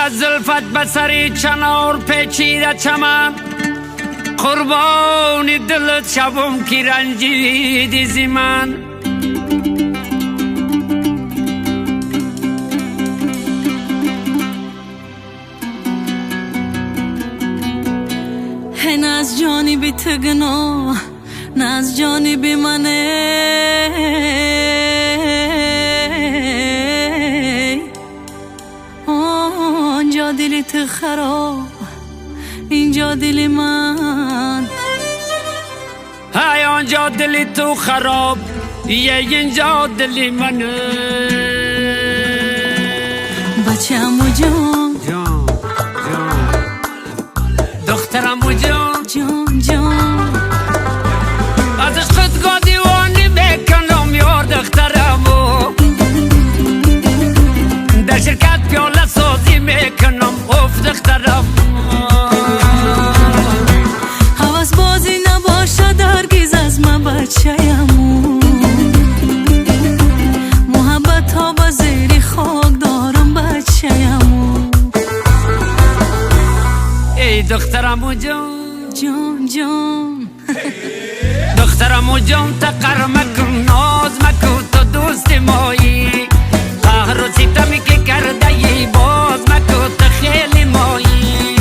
از زلفت بسری چنار پیچیده چمن قربانی دلت شبم کی رنجیدی زی من نه از جانب تگنا نه از جانب منه آنجا دلت خراب اینجا دل من های آنجا دل تو خراب اینجا دل منه بچه‌مو جان دخترمو جان از عشقت دیوانه بکنم یار دخترمو در شرکت پیاله سازی میکنم اف دخترم حواس بازی نباشد هرگز از من بچه‌مو محبت ها با زیر خاک دارم بچه‌مو ای دخترمو جان دخترمو جان تقر مکن ناز مکن تو دوست مایی قهر و ستمی که کرده ای باز مکن تو خیلی مایی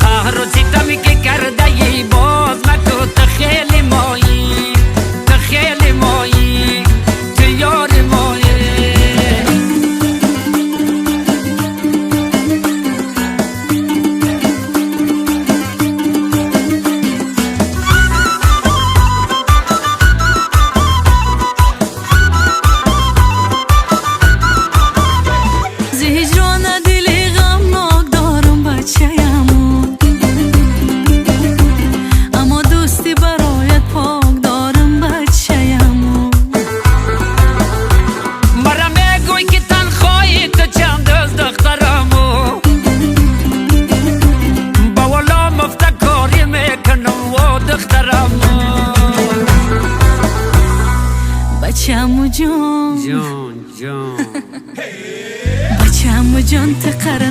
قهر و ستمی که کرده ای باز مکن تو خیلی مایی تو خیلی مایی تو یار مایی بچه‌مو جان جان بچه‌مو جان تقر